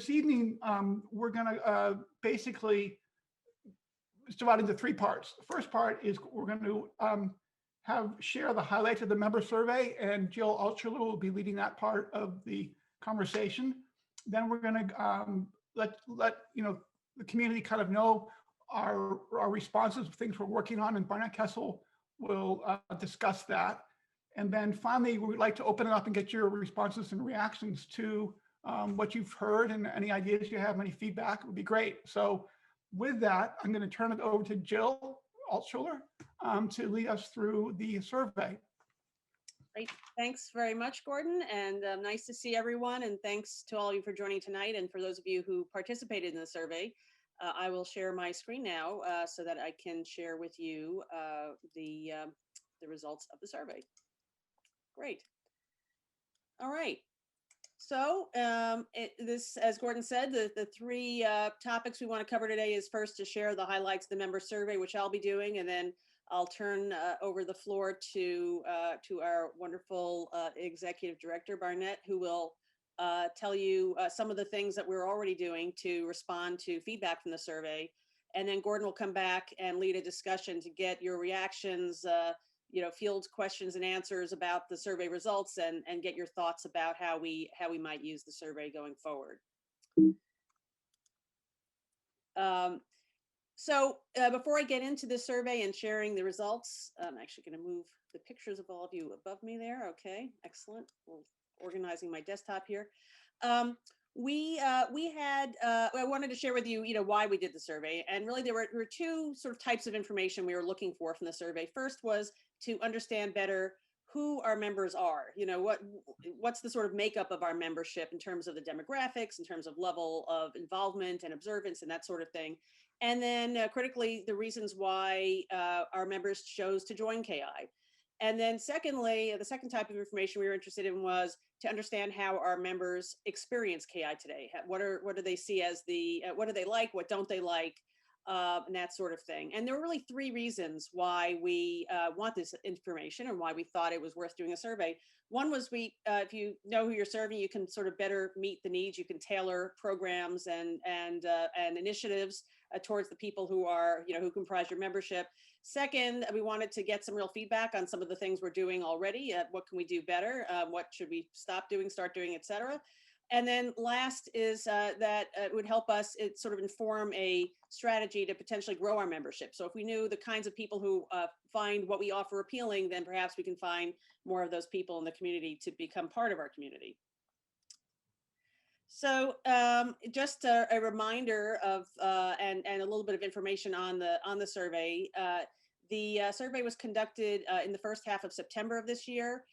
this evening, we're going to basically it's divided into three parts. The first part is we're going to share the highlights of the member survey, and Jill Altshuler will be leading that part of the conversation. Then we're going to let the community kind of know our responses, things we're working on, and Barnet Kessel will discuss that. And then finally, we'd like to open it up and get your responses and reactions to what you've heard, and any ideas you have, any feedback would be great. So with that, I'm going to turn it over to Jill Altshuler to lead us through the survey. Great. Thanks very much, Gordon, and nice to see everyone. And thanks to all of you for joining tonight. And for those of you who participated in the survey, I will share my screen now so that I can share with you the results of the survey. Great. All right. So this, as Gordon said, the three topics we want to cover today is first to share the highlights of the member survey, which I'll be doing, and then I'll turn over the floor to our wonderful executive director, Barnet, who will tell you some of the things that we're already doing to respond to feedback from the survey. And then Gordon will come back and lead a discussion to get your reactions, field questions and answers about the survey results, and get your thoughts about how we might use the survey going forward. So before I get into the survey and sharing the results, I'm actually going to move the pictures of all of you above me there. Okay, excellent. We're organizing my desktop here. I wanted to share with you, why we did the survey, and really there were two sort of types of information we were looking for from the survey. First was to understand better who our members are. What's the sort of makeup of our membership in terms of the demographics, in terms of level of involvement and observance and that sort of thing. And then critically, the reasons why our members chose to join KI. And then secondly, the second type of information we were interested in was to understand how our members experience KI today. What do they see as what do they like, what don't they like, and that sort of thing. And there were really three reasons why we want this information and why we thought it was worth doing a survey. One was if you know who you're serving, you can sort of better meet the needs. You can tailor programs and initiatives towards the people who are, who comprise your membership. Second, we wanted to get some real feedback on some of the things we're doing already. What can we do better? What should we stop doing, start doing, et cetera? And then last is that it would help us sort of inform a strategy to potentially grow our membership. So if we knew the kinds of people who find what we offer appealing, then perhaps we can find more of those people in the community to become part of our community. So just a reminder of and a little bit of information on the survey. The survey was conducted in the first half of September of this year.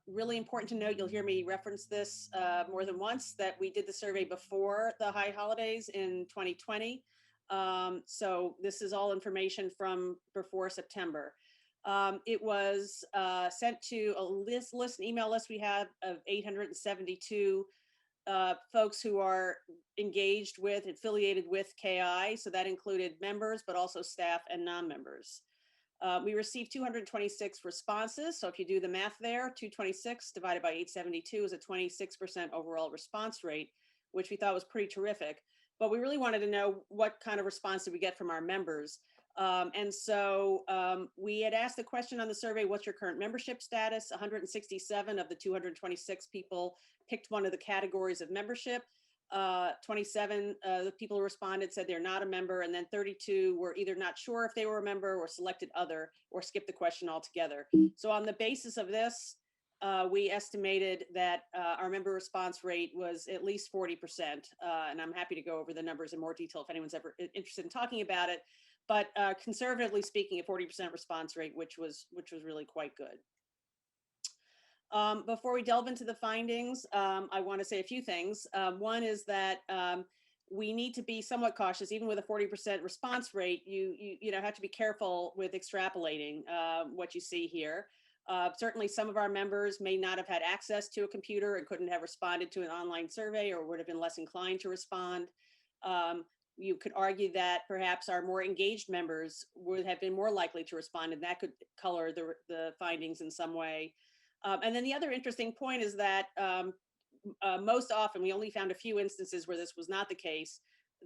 Really important to note, you'll hear me reference this more than once, that we did the survey before the high holidays in 2020. So this is all information from before September. It was sent to an email list we have of 872 folks who are engaged with, affiliated with KI. So that included members, but also staff and non-members. We received 226 responses. So if you do the math there, 226 divided by 872 is a 26% overall response rate, which we thought was pretty terrific. But we really wanted to know what kind of response did we get from our members. And so we had asked the question on the survey, what's your current membership status? 167 of the 226 people picked one of the categories of membership. 27 the people who responded said they're not a member, and then 32 were either not sure if they were a member or selected other or skipped the question altogether. So on the basis of this, we estimated that our member response rate was at least 40%. And I'm happy to go over the numbers in more detail if anyone's ever interested in talking about it. But conservatively speaking, a 40% response rate, which was really quite good. Before we delve into the findings, I want to say a few things. One is that we need to be somewhat cautious. Even with a 40% response rate, you have to be careful with extrapolating what you see here. Certainly some of our members may not have had access to a computer and couldn't have responded to an online survey or would have been less inclined to respond. You could argue that perhaps our more engaged members would have been more likely to respond, and that could color the findings in some way. And then the other interesting point is that most often, we only found a few instances where this was not the case,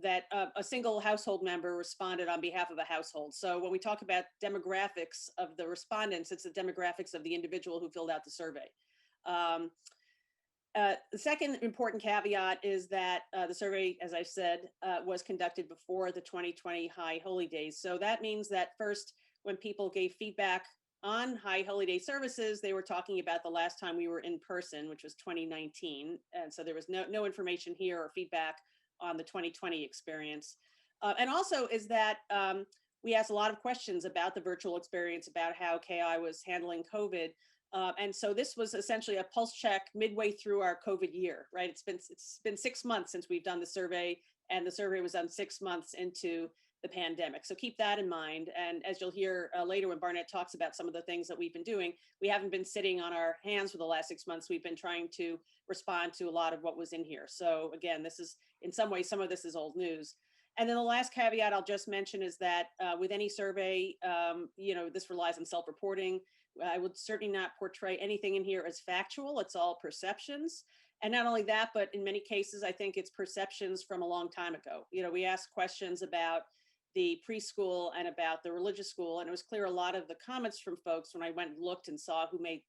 that a single household member responded on behalf of a household. So when we talk about demographics of the respondents, it's the demographics of the individual who filled out the survey. The second important caveat is that the survey, as I said, was conducted before the 2020 High Holy Days. So that means that first, when people gave feedback on High Holy Day services, they were talking about the last time we were in person, which was 2019. And so there was no information here or feedback on the 2020 experience. And also is that we asked a lot of questions about the virtual experience, about how KI was handling COVID. And so this was essentially a pulse check midway through our COVID year, right? It's been 6 months since we've done the survey, and the survey was done 6 months into the pandemic. So keep that in mind. And as you'll hear later when Barnet talks about some of the things that we've been doing, we haven't been sitting on our hands for the last 6 months. We've been trying to respond to a lot of what was in here. So again, this is, in some ways, some of this is old news. And then the last caveat I'll just mention is that with any survey, this relies on self-reporting. I would certainly not portray anything in here as factual. It's all perceptions. And not only that, but in many cases, I think it's perceptions from a long time ago. We asked questions about the preschool and about the religious school. And it was clear a lot of the comments from folks, when I went and looked and saw who made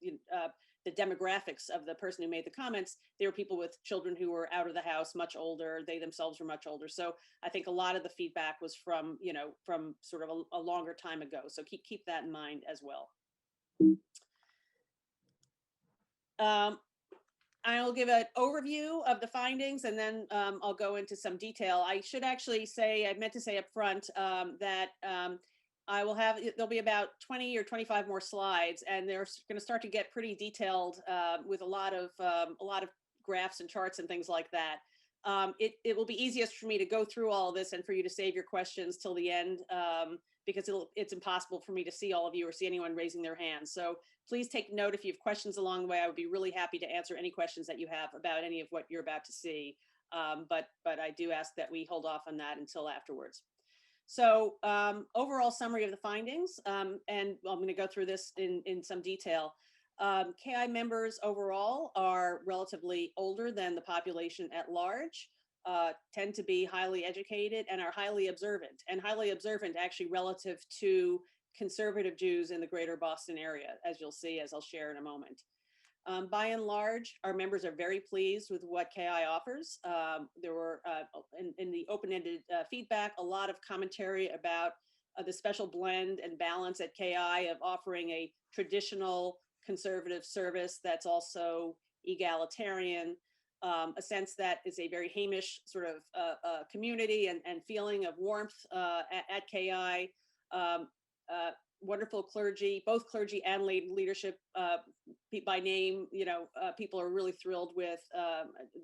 the demographics of the person who made the comments, they were people with children who were out of the house, much older. They themselves were much older. So I think a lot of the feedback was from sort of a longer time ago. So keep that in mind as well. I'll give an overview of the findings, and then I'll go into some detail. I should actually say, I meant to say up front that I will have, there'll be about 20 or 25 more slides, and they're going to start to get pretty detailed with a lot of graphs and charts and things like that. It will be easiest for me to go through all of this and for you to save your questions till the end, because it's impossible for me to see all of you or see anyone raising their hands. So please take note if you have questions along the way. I would be really happy to answer any questions that you have about any of what you're about to see. But I do ask that we hold off on that until afterwards. So overall summary of the findings, and I'm going to go through this in some detail. KI members overall are relatively older than the population at large, tend to be highly educated, and are highly observant, actually relative to conservative Jews in the greater Boston area, as you'll see, as I'll share in a moment. By and large, our members are very pleased with what KI offers. There were, in the open-ended feedback, a lot of commentary about the special blend and balance at KI of offering a traditional conservative service that's also egalitarian, a sense that is a very Hamish sort of community and feeling of warmth at KI. Wonderful clergy, both clergy and lay leadership by name. People are really thrilled with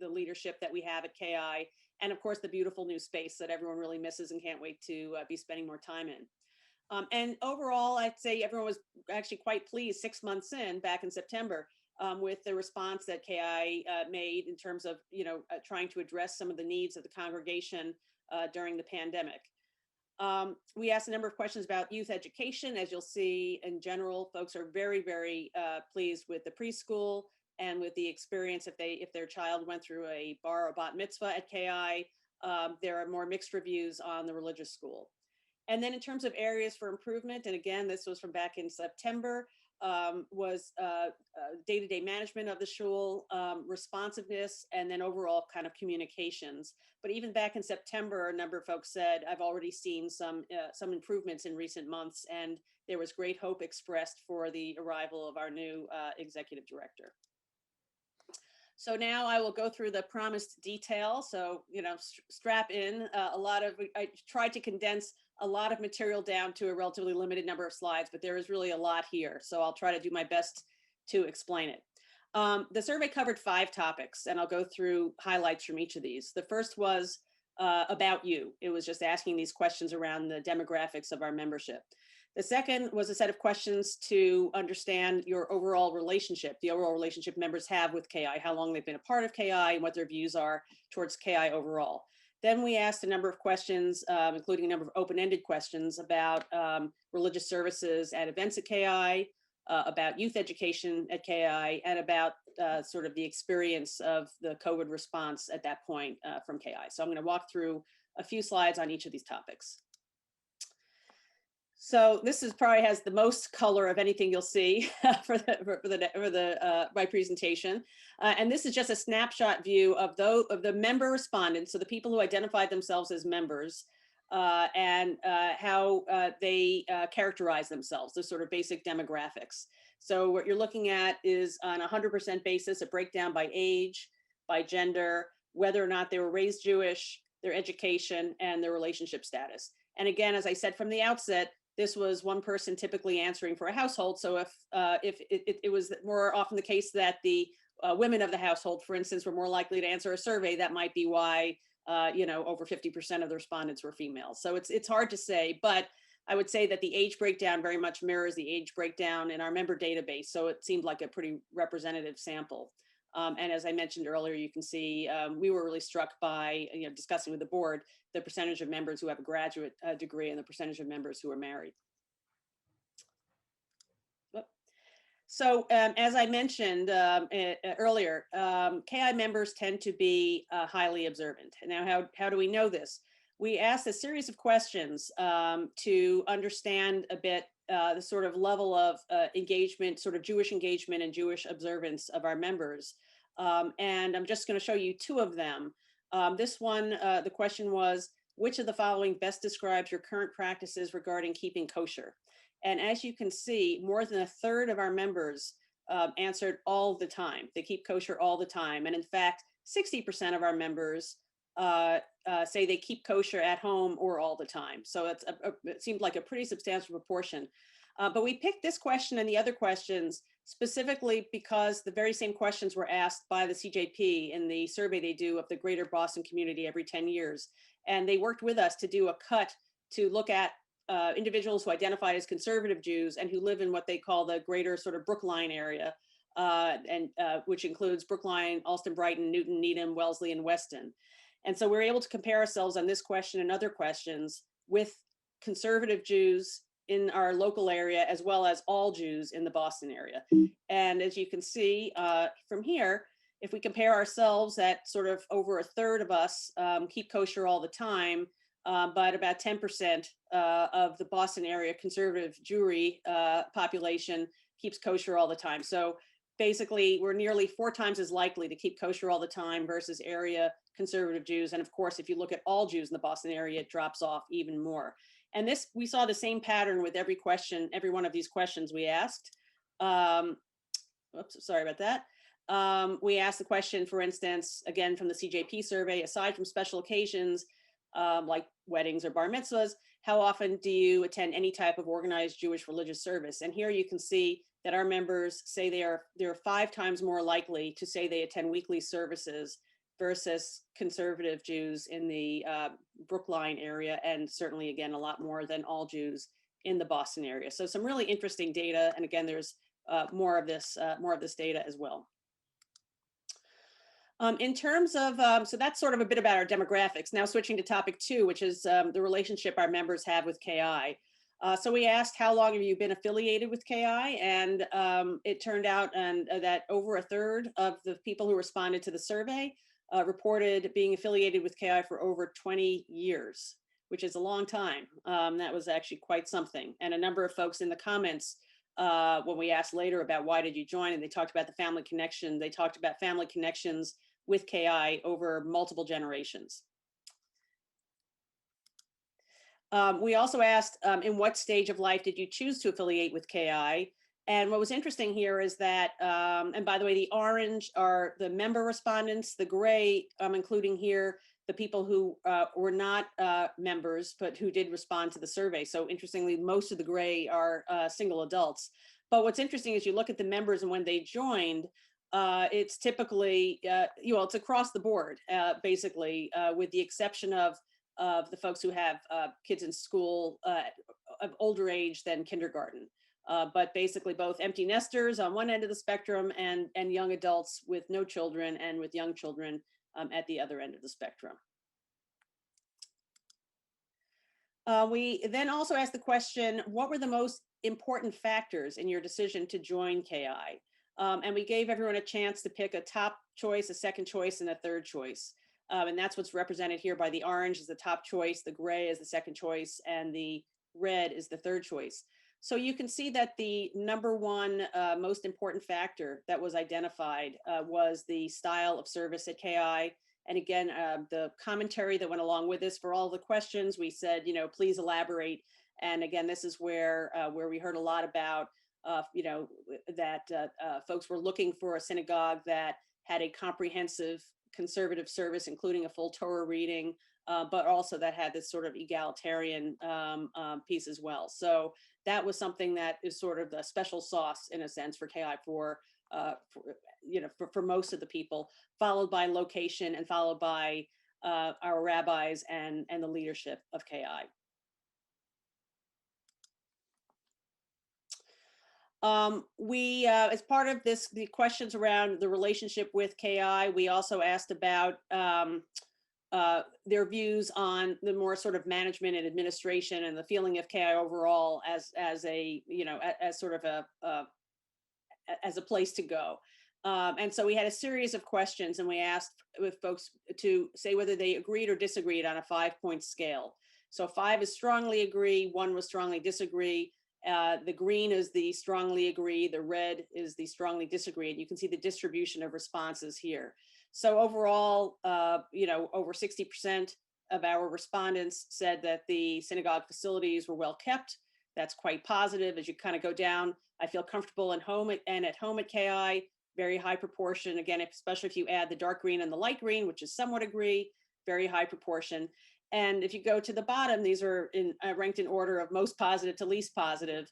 the leadership that we have at KI, and of course the beautiful new space that everyone really misses and can't wait to be spending more time in. And overall, I'd say everyone was actually quite pleased 6 months in, back in September, with the response that KI made in terms of trying to address some of the needs of the congregation during the pandemic. We asked a number of questions about youth education. As you'll see, in general, folks are very, very pleased with the preschool and with the experience. If their child went through a bar or bat mitzvah at KI, there are more mixed reviews on the religious school. And then in terms of areas for improvement, and again, this was from back in September, was day-to-day management of the shul, responsiveness, and then overall kind of communications. But even back in September, a number of folks said, I've already seen some improvements in recent months, and there was great hope expressed for the arrival of our new executive director. So now I will go through the promised detail. So, strap in. I tried to condense a lot of material down to a relatively limited number of slides, but there is really a lot here. So I'll try to do my best to explain it. The survey covered 5 topics, and I'll go through highlights from each of these. The first was about you. It was just asking these questions around the demographics of our membership. The second was a set of questions to understand your overall relationship, the overall relationship members have with KI, how long they've been a part of KI, and what their views are towards KI overall. Then we asked a number of questions, including a number of open-ended questions about religious services at events at KI, about youth education at KI and about sort of the experience of the COVID response at that point from KI. So I'm going to walk through a few slides on each of these topics. So this is probably has the most color of anything you'll see for my presentation, and this is just a snapshot view of the member respondents, so the people who identified themselves as members, and how they characterize themselves, those sort of basic demographics. So what you're looking at is on a 100% basis, a breakdown by age, by gender, whether or not they were raised Jewish, their education, and their relationship status. And again, as I said from the outset, this was one person typically answering for a household. So if it was more often the case that the women of the household, for instance, were more likely to answer a survey, that might be why over 50% of the respondents were females. So it's hard to say, but I would say that the age breakdown very much mirrors the age breakdown in our member database. So it seemed like a pretty representative sample. And as I mentioned earlier, you can see we were really struck by, discussing with the board, the percentage of members who have a graduate degree and the percentage of members who are married. So as I mentioned earlier, KI members tend to be highly observant. Now, how do we know this? We asked a series of questions to understand a bit the sort of level of engagement, sort of Jewish engagement and Jewish observance of our members. And I'm just going to show you two of them. This one, the question was, which of the following best describes your current practices regarding keeping kosher? And as you can see, more than a third of our members answered all the time. They keep kosher all the time. And in fact, 60% of our members say they keep kosher at home or all the time. So it seemed like a pretty substantial proportion. But we picked this question and the other questions specifically because the very same questions were asked by the CJP in the survey they do of the greater Boston community every 10 years. And they worked with us to do a cut to look at individuals who identify as conservative Jews and who live in what they call the greater sort of Brookline area, which includes Brookline, Allston, Brighton, Newton, Needham, Wellesley, and Weston. And so we're able to compare ourselves on this question and other questions with conservative Jews in our local area, as well as all Jews in the Boston area. And as you can see from here, if we compare ourselves, at sort of over a third of us keep kosher all the time, but about 10% of the Boston area conservative Jewry population keeps kosher all the time. So basically, we're nearly 4 times as likely to keep kosher all the time versus area conservative Jews. And of course, if you look at all Jews in the Boston area, it drops off even more. And this, we saw the same pattern with every question, every one of these questions we asked. Oops, sorry about that. We asked the question, for instance, again, from the CJP survey, aside from special occasions like weddings or bar mitzvahs, how often do you attend any type of organized Jewish religious service? And here you can see that our members say they're 5 times more likely to say they attend weekly services versus conservative Jews in the Brookline area, and certainly, again, a lot more than all Jews in the Boston area. So some really interesting data, and again, there's more of this data as well. In terms of, so that's sort of a bit about our demographics. Now switching to topic 2, which is the relationship our members have with KI. So we asked, how long have you been affiliated with KI? And it turned out that over a third of the people who responded to the survey reported being affiliated with KI for over 20 years, which is a long time. That was actually quite something. And a number of folks in the comments, when we asked later about why did you join, and they talked about the family connection, they talked about family connections with KI over multiple generations. We also asked, in what stage of life did you choose to affiliate with KI? And what was interesting here is that, and by the way, the orange are the member respondents, the gray, including here, the people who were not members, but who did respond to the survey. So interestingly, most of the gray are single adults. But what's interesting is you look at the members and when they joined, it's typically, it's across the board, basically, with the exception of the folks who have kids in school of older age than kindergarten. But basically both empty nesters on one end of the spectrum and young adults with no children and with young children at the other end of the spectrum. We then also asked the question, what were the most important factors in your decision to join KI? And we gave everyone a chance to pick a top choice, a second choice, and a third choice. And that's what's represented here by the orange is the top choice, the gray is the second choice, and the red is the third choice. So you can see that the number one most important factor that was identified was the style of service at KI. And again, the commentary that went along with this for all the questions, we said, please elaborate. And again, this is where we heard a lot about, that folks were looking for a synagogue that had a comprehensive conservative service, including a full Torah reading, but also that had this sort of egalitarian piece as well. So that was something that is sort of the special sauce in a sense for KI for most of the people, followed by location and followed by our rabbis and the leadership of KI. We, as part of this, the questions around the relationship with KI, we also asked about their views on the more sort of management and administration and the feeling of KI overall as a, as sort of as a place to go. And so we had a series of questions and we asked with folks to say whether they agreed or disagreed on a 5-point scale. So 5 is strongly agree, 1 was strongly disagree. The green is the strongly agree, the red is the strongly disagree. And you can see the distribution of responses here. So overall, over 60% of our respondents said that the synagogue facilities were well kept. That's quite positive. As you kind of go down, I feel comfortable at home at KI, very high proportion. Again, especially if you add the dark green and the light green, which is somewhat agree, very high proportion. And if you go to the bottom, these are ranked in order of most positive to least positive.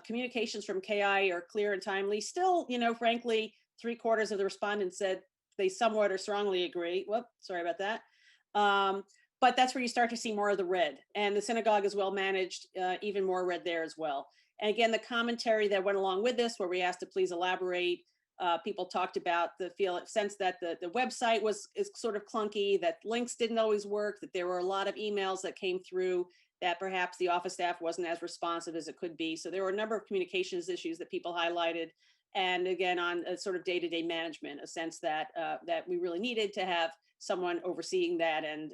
Communications from KI are clear and timely. Still, frankly, 3/4 of the respondents said they somewhat or strongly agree. Whoop, sorry about that. But that's where you start to see more of the red. And the synagogue is well managed, even more red there as well. And again, the commentary that went along with this, where we asked to please elaborate, people talked about the sense that the website is sort of clunky, that links didn't always work, that there were a lot of emails that came through that perhaps the office staff wasn't as responsive as it could be. So there were a number of communications issues that people highlighted. And again, on a sort of day-to-day management, a sense that that we really needed to have someone overseeing that, and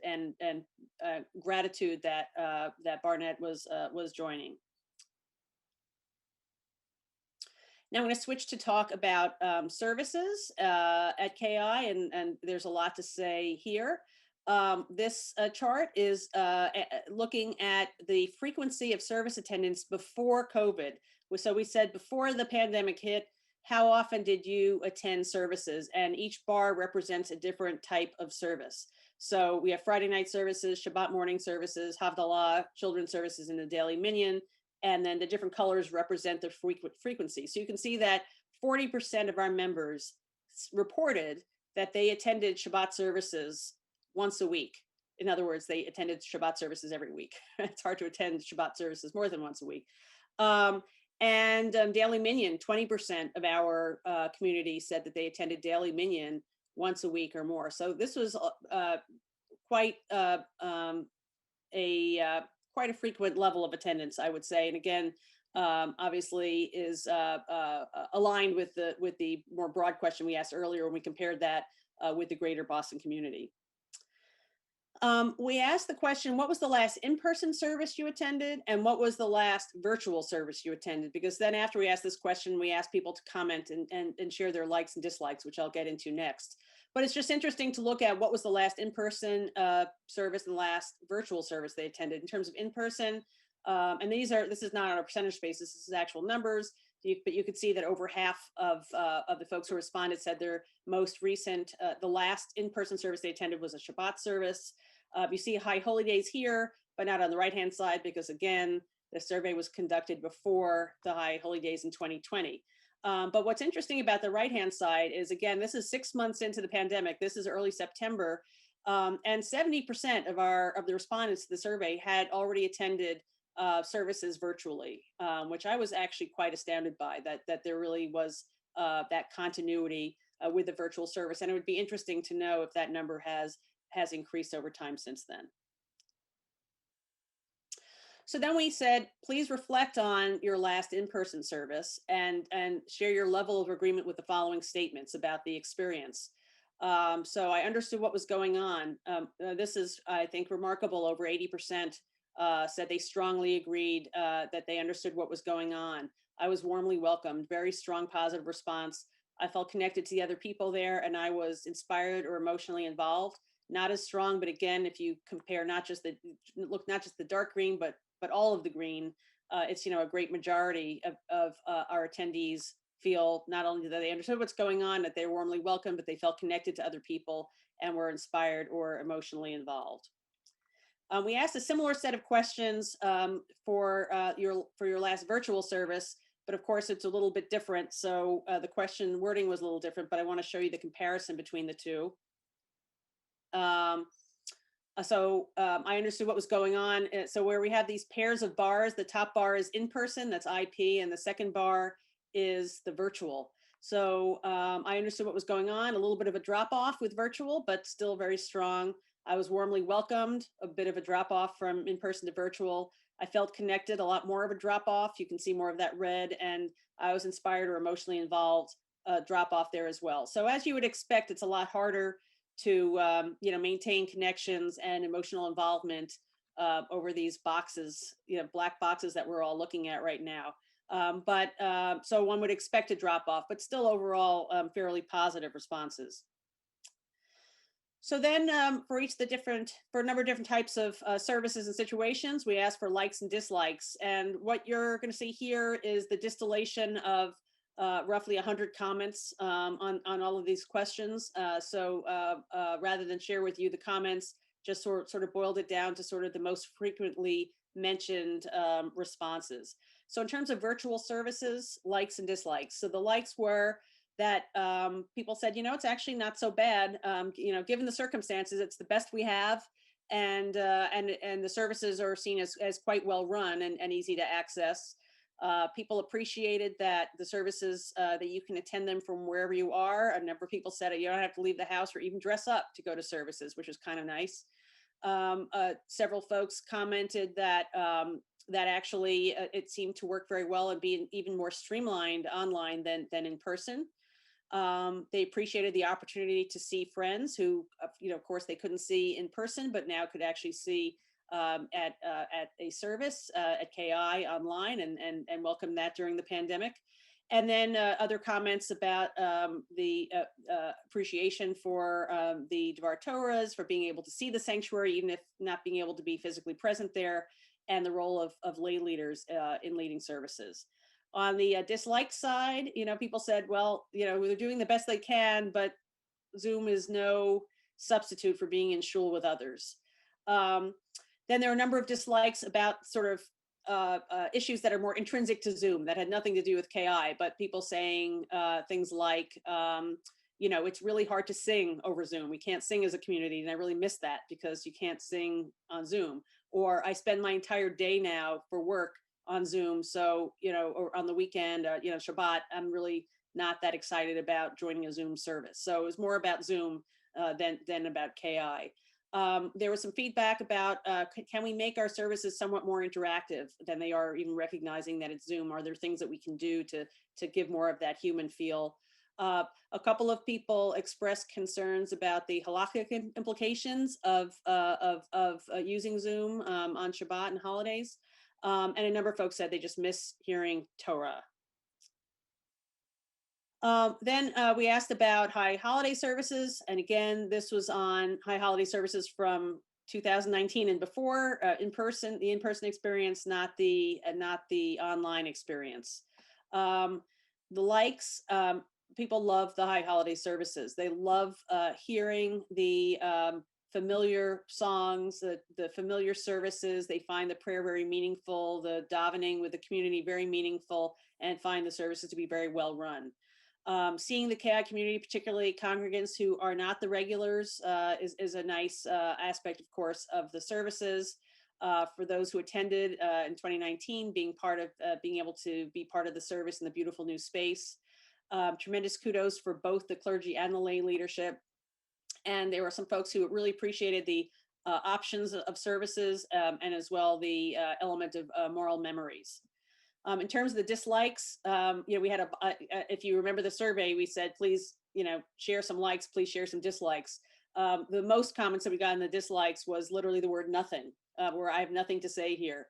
gratitude that that Barnet was joining. Now I'm going to switch to talk about services at KI, and there's a lot to say here. This chart is looking at the frequency of service attendance before COVID. So we said before the pandemic hit, how often did you attend services? And each bar represents a different type of service. So we have Friday night services, Shabbat morning services, Havdalah, children's services, and the daily minyan. And then the different colors represent the frequency. So you can see that 40% of our members reported that they attended Shabbat services once a week. In other words, they attended Shabbat services every week. It's hard to attend Shabbat services more than once a week. And daily minyan, 20% of our community said that they attended daily minyan once a week or more. So this was quite quite a frequent level of attendance, I would say. And again, obviously is aligned with the more broad question we asked earlier when we compared that with the greater Boston community. We asked the question, what was the last in-person service you attended? And what was the last virtual service you attended? Because then after we asked this question, we asked people to comment and share their likes and dislikes, which I'll get into next. But it's just interesting to look at what was the last in-person service and last virtual service they attended in terms of in-person. And this is not on a percentage basis, this is actual numbers. But you could see that over half of the folks who responded said their most recent, the last in-person service they attended was a Shabbat service. You see high holy days here, but not on the right-hand side, because again, the survey was conducted before the high holy days in 2020. But what's interesting about the right-hand side is, again, this is 6 months into the pandemic. This is early September, and 70% of the respondents to the survey had already attended services virtually, which I was actually quite astounded by, that there really was that continuity with the virtual service. And it would be interesting to know if that number has increased over time since then. So then we said, please reflect on your last in-person service and share your level of agreement with the following statements about the experience. So I understood what was going on. This is, I think, remarkable. Over 80% said they strongly agreed that they understood what was going on. I was warmly welcomed, very strong positive response. I felt connected to the other people there, and I was inspired or emotionally involved. Not as strong, but again, if you compare not just the dark green, but all of the green, it's a great majority of our attendees feel not only that they understood what's going on, that they're warmly welcome, but they felt connected to other people and were inspired or emotionally involved. We asked a similar set of questions for your last virtual service, but of course it's a little bit different. So the question wording was a little different, but I want to show you the comparison between the two. I understood what was going on. So where we have these pairs of bars, the top bar is in person, that's IP, and the second bar is the virtual. So I understood what was going on, a little bit of a drop off with virtual, but still very strong. I was warmly welcomed, a bit of a drop off from in person to virtual. I felt connected, a lot more of a drop off. You can see more of that red, and I was inspired or emotionally involved, drop off there as well. So as you would expect, it's a lot harder to maintain connections and emotional involvement over these boxes, black boxes that we're all looking at right now. So one would expect a drop off, but still overall fairly positive responses. So then for a number of different types of services and situations, we ask for likes and dislikes. And what you're going to see here is the distillation of roughly 100 comments on all of these questions. Rather than share with you the comments, just sort of boiled it down to sort of the most frequently mentioned responses. So in terms of virtual services, likes and dislikes. So the likes were that people said, it's actually not so bad. Given the circumstances, it's the best we have. And the services are seen as quite well run and easy to access. People appreciated that the services, that you can attend them from wherever you are. A number of people said you don't have to leave the house or even dress up to go to services, which is kind of nice. Several folks commented that actually it seemed to work very well and be even more streamlined online than in person. They appreciated the opportunity to see friends who, of course, they couldn't see in person, but now could actually see at a service at KI online and welcome that during the pandemic. And then other comments about the appreciation for the Devar Torahs, for being able to see the sanctuary, even if not being able to be physically present there, and the role of lay leaders in leading services. On the dislike side, people said, well, they're doing the best they can, but Zoom is no substitute for being in shul with others. Then there are a number of dislikes about sort of issues that are more intrinsic to Zoom that had nothing to do with KI, but people saying things like, it's really hard to sing over Zoom. We can't sing as a community, and I really miss that because you can't sing on Zoom. Or I spend my entire day now for work on Zoom, so or on the weekend, Shabbat, I'm really not that excited about joining a Zoom service. So it was more about Zoom than about KI. There was some feedback about can we make our services somewhat more interactive than they are, even recognizing that it's Zoom? Are there things that we can do to give more of that human feel? A couple of people expressed concerns about the halakhic implications of using Zoom on Shabbat and holidays. And a number of folks said they just miss hearing Torah. Then we asked about high holiday services. And again, this was on high holiday services from 2019 and before, the in-person experience, not the online experience. The likes, people love the high holiday services. They love hearing the familiar songs, the familiar services. They find the prayer very meaningful, the davening with the community very meaningful, and find the services to be very well run. Seeing the KI community, particularly congregants who are not the regulars, is a nice aspect, of course, of the services. For those who attended in 2019, being able to be part of the service in the beautiful new space. Tremendous kudos for both the clergy and the lay leadership. And there were some folks who really appreciated the options of services, and as well the element of moral memories. In terms of the dislikes, we had if you remember the survey, we said, please, share some likes, please share some dislikes. The most comments that we got in the dislikes was literally the word nothing, where I have nothing to say here.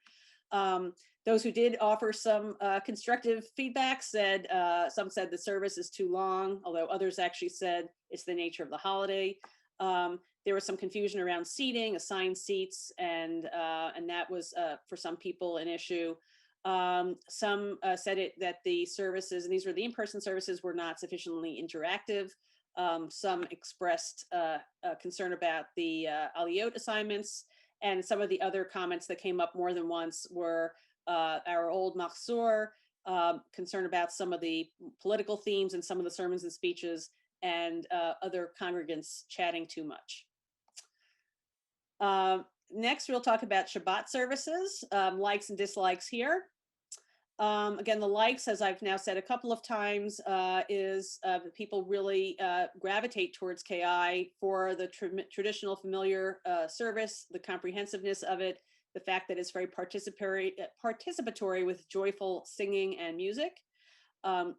Those who did offer some constructive feedback said, some said the service is too long, although others actually said it's the nature of the holiday. There was some confusion around seating, assigned seats, and that was for some people an issue. Some said that the services, and these were the in-person services, were not sufficiently interactive. Some expressed concern about the aliyot assignments, and some of the other comments that came up more than once were our old Mahsur, concern about some of the political themes and some of the sermons and speeches, and other congregants chatting too much. Next, we'll talk about Shabbat services, likes and dislikes here. Again, the likes, as I've now said a couple of times, is that people really gravitate towards KI for the traditional familiar service, the comprehensiveness of it, the fact that it's very participatory with joyful singing and music,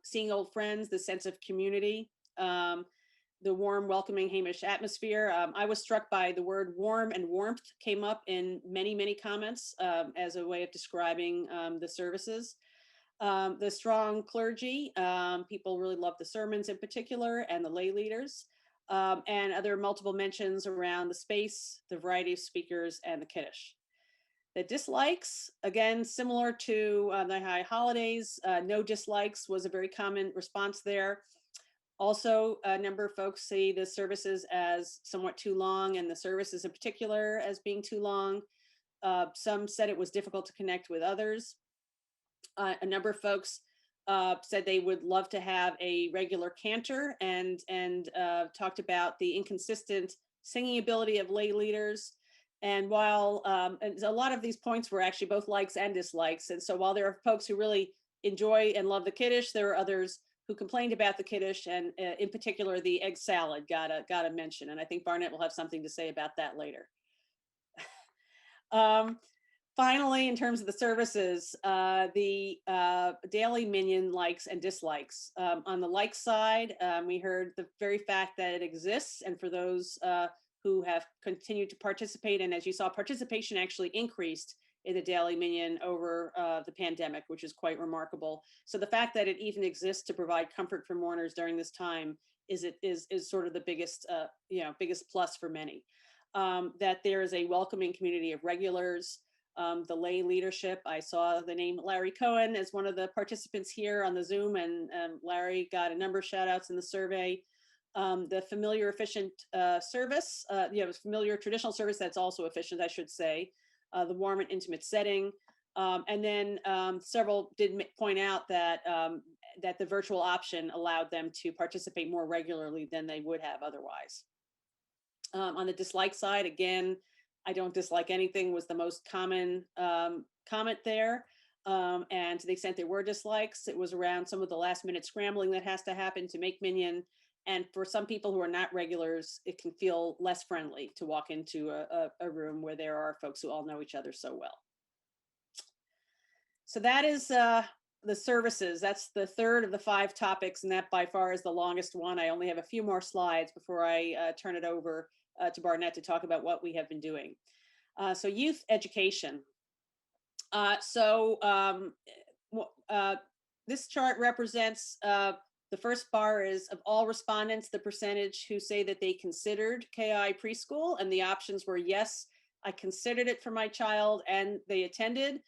seeing old friends, the sense of community, the warm, welcoming Hamish atmosphere. I was struck by the word warm and warmth came up in many, many comments as a way of describing the services. The strong clergy, people really love the sermons in particular, and the lay leaders, and other multiple mentions around the space, the variety of speakers, and the Kiddush. The dislikes, again, similar to the high holidays, no dislikes was a very common response there. Also, a number of folks see the services as somewhat too long, and the services in particular as being too long. Some said it was difficult to connect with others. A number of folks said they would love to have a regular cantor, and talked about the inconsistent singing ability of lay leaders. And while and a lot of these points were actually both likes and dislikes, and so while there are folks who really enjoy and love the Kiddush, there are others who complained about the Kiddush, and in particular the egg salad got a mention, and I think Barnet will have something to say about that later. Finally, in terms of the services, the daily minyan likes and dislikes. On the like side, we heard the very fact that it exists, and for those who have continued to participate, and as you saw, participation actually increased in the daily minyan over the pandemic, which is quite remarkable. So the fact that it even exists to provide comfort for mourners during this time is sort of the biggest biggest plus for many. That there is a welcoming community of regulars. The lay leadership, I saw the name Larry Cohen as one of the participants here on the Zoom, and Larry got a number of shout outs in the survey. The familiar, efficient service, familiar traditional service that's also efficient, I should say. The warm and intimate setting. And then several did point out that that the virtual option allowed them to participate more regularly than they would have otherwise. On the dislike side, again, I don't dislike anything was the most common comment there. And to the extent there were dislikes, it was around some of the last minute scrambling that has to happen to make minyan. And for some people who are not regulars, it can feel less friendly to walk into a room where there are folks who all know each other so well. So that is the services. That's the third of the 5 topics, and that by far is the longest one. I only have a few more slides before I turn it over to Barnet to talk about what we have been doing. So youth education. This chart represents the first bar is of all respondents, the percentage who say that they considered KI preschool, and the options were yes, I considered it for my child and they attended.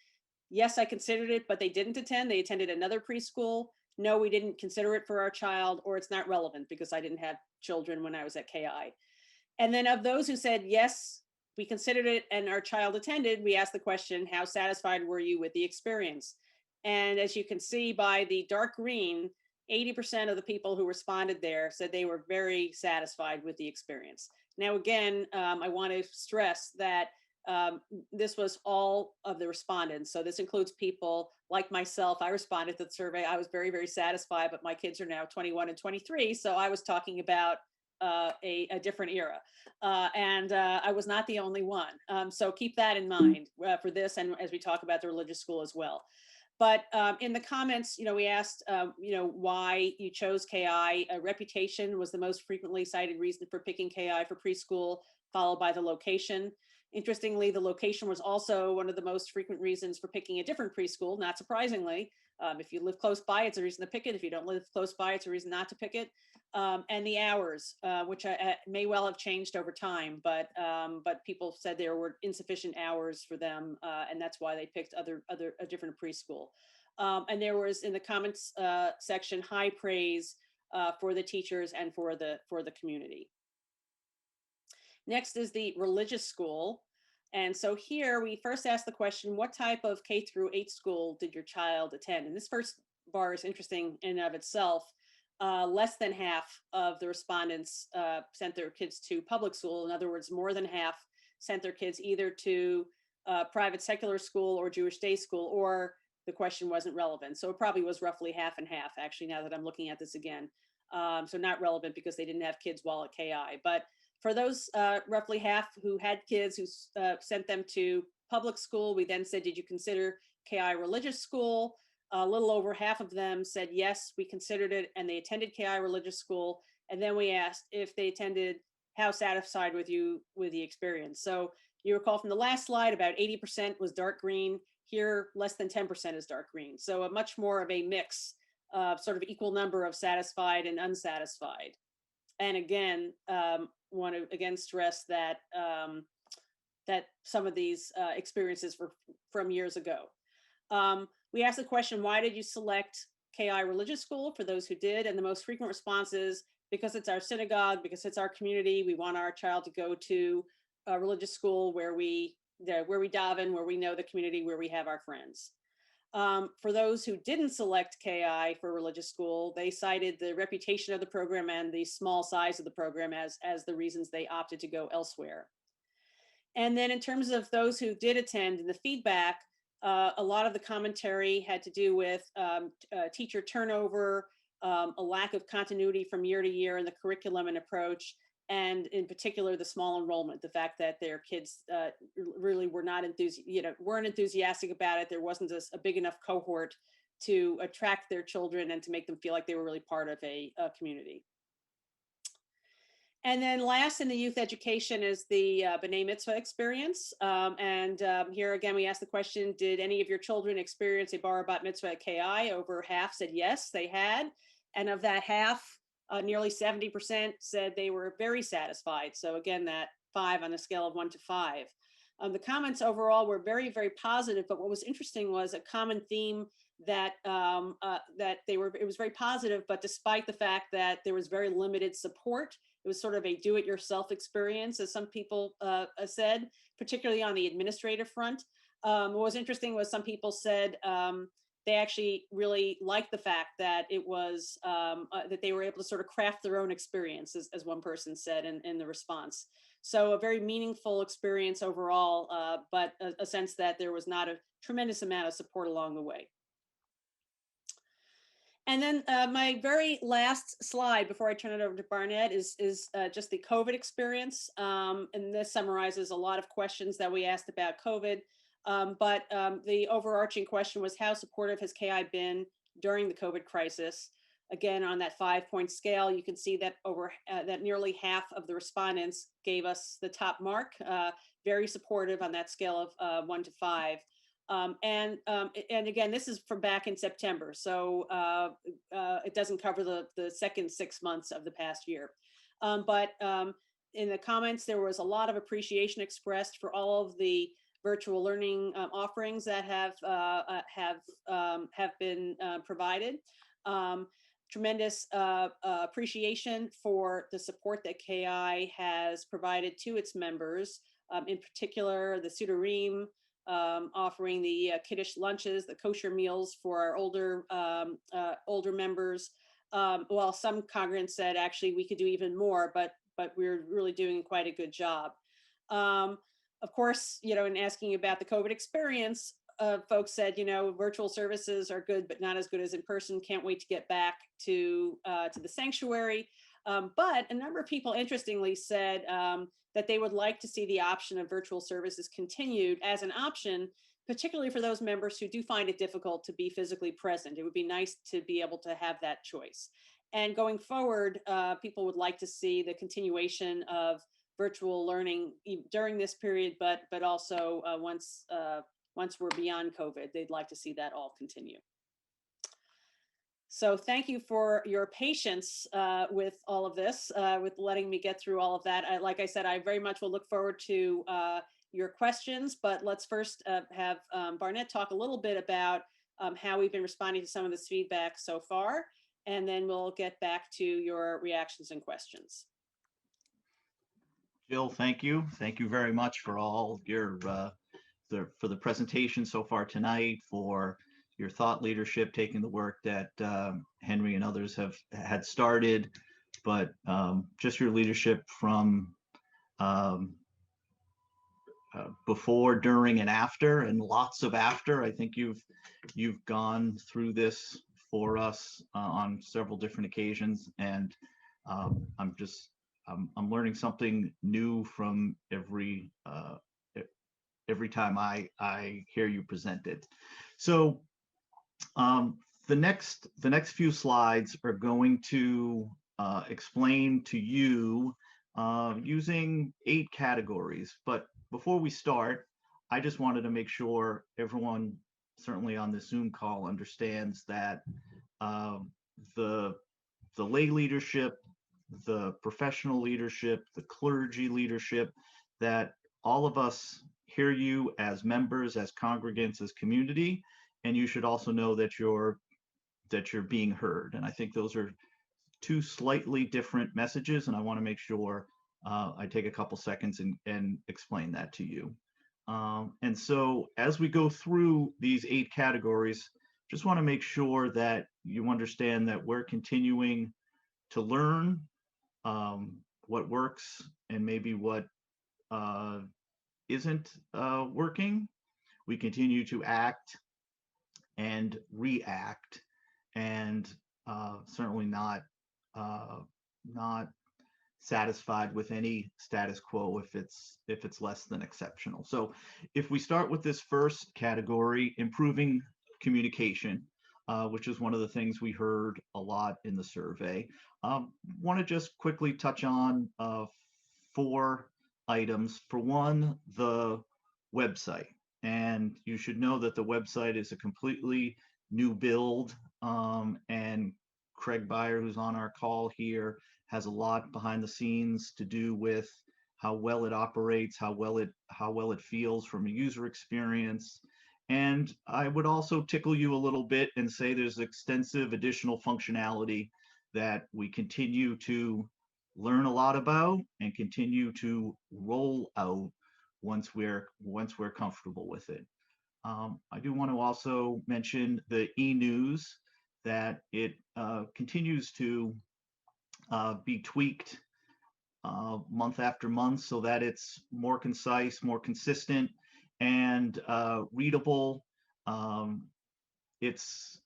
Yes, I considered it, but they didn't attend. They attended another preschool. No, we didn't consider it for our child, or it's not relevant because I didn't have children when I was at KI. And then of those who said, yes, we considered it and our child attended, we asked the question, how satisfied were you with the experience? And as you can see by the dark green, 80% of the people who responded there said they were very satisfied with the experience. Now, again, I want to stress that this was all of the respondents. So this includes people like myself. I responded to the survey. I was very, very satisfied, but my kids are now 21 and 23. So I was talking about a different era. And I was not the only one. So keep that in mind for this, and as we talk about the religious school as well. But in the comments, we asked, why you chose KI. Reputation was the most frequently cited reason for picking KI for preschool, followed by the location. Interestingly, the location was also one of the most frequent reasons for picking a different preschool, not surprisingly. If you live close by, it's a reason to pick it. If you don't live close by, it's a reason not to pick it. And the hours, which may well have changed over time, but people said there were insufficient hours for them, and that's why they picked a different preschool. And there was, in the comments section, high praise for the teachers and for the community. Next is the religious school. And so here we first asked the question, what type of K-8 school did your child attend? And this first bar is interesting in and of itself. Less than half of the respondents sent their kids to public school. In other words, more than half sent their kids either to private secular school or Jewish day school, or the question wasn't relevant. So it probably was roughly half and half, actually, now that I'm looking at this again. So not relevant because they didn't have kids while at KI. But for those roughly half who had kids who sent them to public school, we then said, did you consider KI religious school? A little over half of them said, yes, we considered it, and they attended KI religious school. And then we asked if they attended, how satisfied with the experience. So you recall from the last slide, about 80% was dark green. Here, less than 10% is dark green. So a much more of a mix, sort of equal number of satisfied and unsatisfied. And again, want to again stress that that some of these experiences were from years ago. We asked the question, why did you select KI religious school, for those who did? And the most frequent response is, because it's our synagogue, because it's our community, we want our child to go to a religious school where we daven, where we know the community, where we have our friends. For those who didn't select KI for religious school, they cited the reputation of the program and the small size of the program as the reasons they opted to go elsewhere. And then in terms of those who did attend, in the feedback, a lot of the commentary had to do with teacher turnover, a lack of continuity from year to year in the curriculum and approach, and in particular, the small enrollment, the fact that their kids really were not weren't enthusiastic about it. There wasn't a big enough cohort to attract their children and to make them feel like they were really part of a community. And then last in the youth education is the B'nai Mitzvah experience. Here again, we asked the question, did any of your children experience a bar bat mitzvah at KI? Over half said yes, they had. And of that half, nearly 70% said they were very satisfied. So again, that 5 on a scale of 1 to 5. The comments overall were very, very positive. But what was interesting was a common theme that it was very positive, but despite the fact that there was very limited support, it was sort of a do-it-yourself experience, as some people said, particularly on the administrative front. What was interesting was some people said they actually really liked the fact that it was that they were able to sort of craft their own experience, as one person said in the response. So a very meaningful experience overall, but a sense that there was not a tremendous amount of support along the way. And then my very last slide before I turn it over to Barnet is just the COVID experience. And this summarizes a lot of questions that we asked about COVID. But the overarching question was, how supportive has KI been during the COVID crisis? Again, on that 5-point scale, you can see that that nearly half of the respondents gave us the top mark, very supportive on that scale of 1 to 5. And again, this is from back in September, so it doesn't cover the second 6 months of the past year. But in the comments, there was a lot of appreciation expressed for all of the virtual learning offerings that have been provided. Tremendous appreciation for the support that KI has provided to its members, in particular the Sudarim, offering the kiddush lunches, the kosher meals for our older members. While some congregants said actually we could do even more, but we're really doing quite a good job. Of course, in asking about the COVID experience, folks said, virtual services are good, but not as good as in person. Can't wait to get back to the sanctuary. But a number of people, interestingly, said that they would like to see the option of virtual services continued as an option, particularly for those members who do find it difficult to be physically present. It would be nice to be able to have that choice. And going forward, people would like to see the continuation of virtual learning during this period, but also once we're beyond COVID, they'd like to see that all continue. So thank you for your patience with all of this, with letting me get through all of that. Like I said, I very much will look forward to your questions, but let's first have Barnet talk a little bit about how we've been responding to some of this feedback so far, and then we'll get back to your reactions and questions. Jill, thank you. Thank you very much for all your for the presentation so far tonight, for your thought leadership, taking the work that Henry and others have had started, but just your leadership from before, during, and after, and lots of after. I think you've gone through this for us on several different occasions, and I'm learning something new from every time I hear you present it. So the next few slides are going to explain to you using 8 categories. But before we start, I just wanted to make sure everyone, certainly on this Zoom call, understands that the lay leadership, the professional leadership, the clergy leadership, that all of us hear you as members, as congregants, as community, and you should also know that you're being heard. And I think those are 2 slightly different messages, and I want to make sure I take a couple seconds and explain that to you. And so as we go through these 8 categories, just want to make sure that you understand that we're continuing to learn what works and maybe what isn't working. We continue to act and react, and certainly not satisfied with any status quo if it's less than exceptional. So if we start with this first category, improving communication, which is one of the things we heard a lot in the survey, want to just quickly touch on 4 items. For one, the website. And you should know that the website is a completely new build, and Craig Beyer, who's on our call here, has a lot behind the scenes to do with how well it operates, how well it feels from a user experience. And I would also tickle you a little bit and say there's extensive additional functionality that we continue to learn a lot about and continue to roll out once we're comfortable with it. I do want to also mention the e-news, that it continues to be tweaked month after month so that it's more concise, more consistent, and readable. It's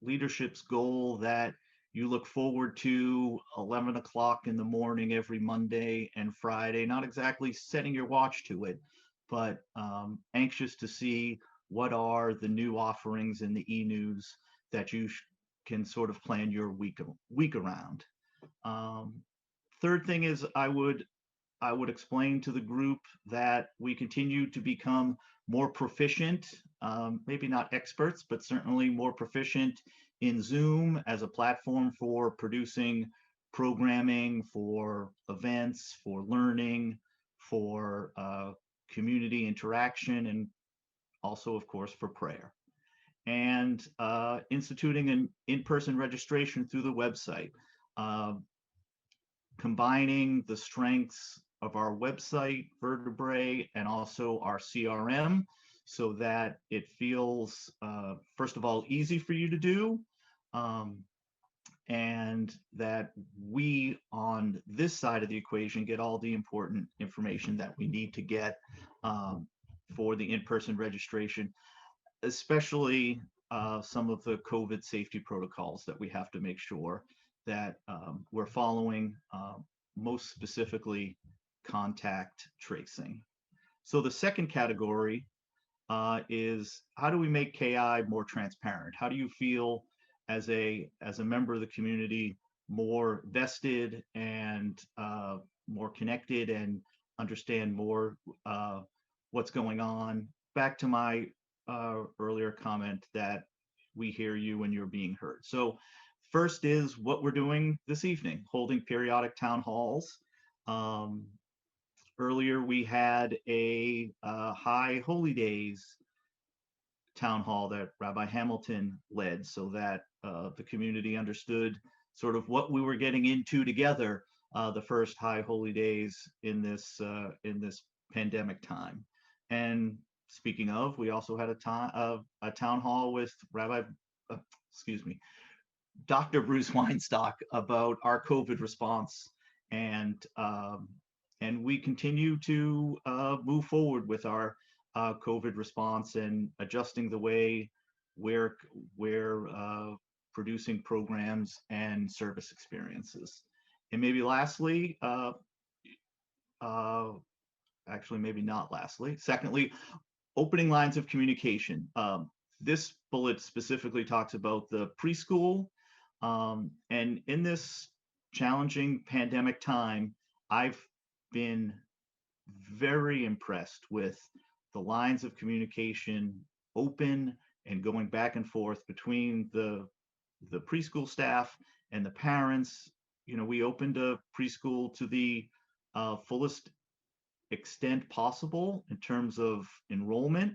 leadership's goal that you look forward to 11 o'clock in the morning every Monday and Friday, not exactly setting your watch to it, but anxious to see what are the new offerings in the e-news that you can sort of plan your week around. Third thing is I would explain to the group that we continue to become more proficient, maybe not experts, but certainly more proficient in Zoom as a platform for producing programming, for events, for learning, for community interaction, and also, of course, for prayer. And instituting an in-person registration through the website, combining the strengths of our website, Vertebrae, and also our CRM, so that it feels, first of all, easy for you to do, and that we on this side of the equation get all the important information that we need to get for the in-person registration, especially some of the COVID safety protocols that we have to make sure that we're following, most specifically contact tracing. So the second category is, how do we make KI more transparent? How do you feel as a member of the community more vested and more connected and understand more what's going on? Back to my earlier comment that we hear you and you're being heard. So first is what we're doing this evening, holding periodic town halls. Earlier, we had a High Holy Days town hall that Rabbi Hamilton led, so that the community understood sort of what we were getting into together the first High Holy Days in this pandemic time. And speaking of, we also had a town hall with Dr. Bruce Weinstock about our COVID response, and we continue to move forward with our COVID response and adjusting the way we're producing programs and service experiences. And maybe lastly, actually maybe not lastly, secondly, opening lines of communication. This bullet specifically talks about the preschool, and in this challenging pandemic time, I've been very impressed with the lines of communication open and going back and forth between the preschool staff and the parents. You know, we opened a preschool to the fullest extent possible in terms of enrollment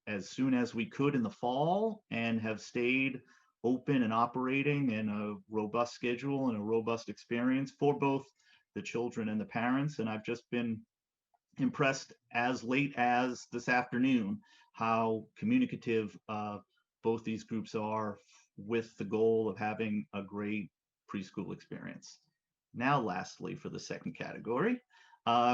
as soon as we could in the fall, and have stayed open and operating in a robust schedule and a robust experience for both the children and the parents. And I've just been impressed as late as this afternoon how communicative both these groups are with the goal of having a great preschool experience. Now, lastly, for the second category,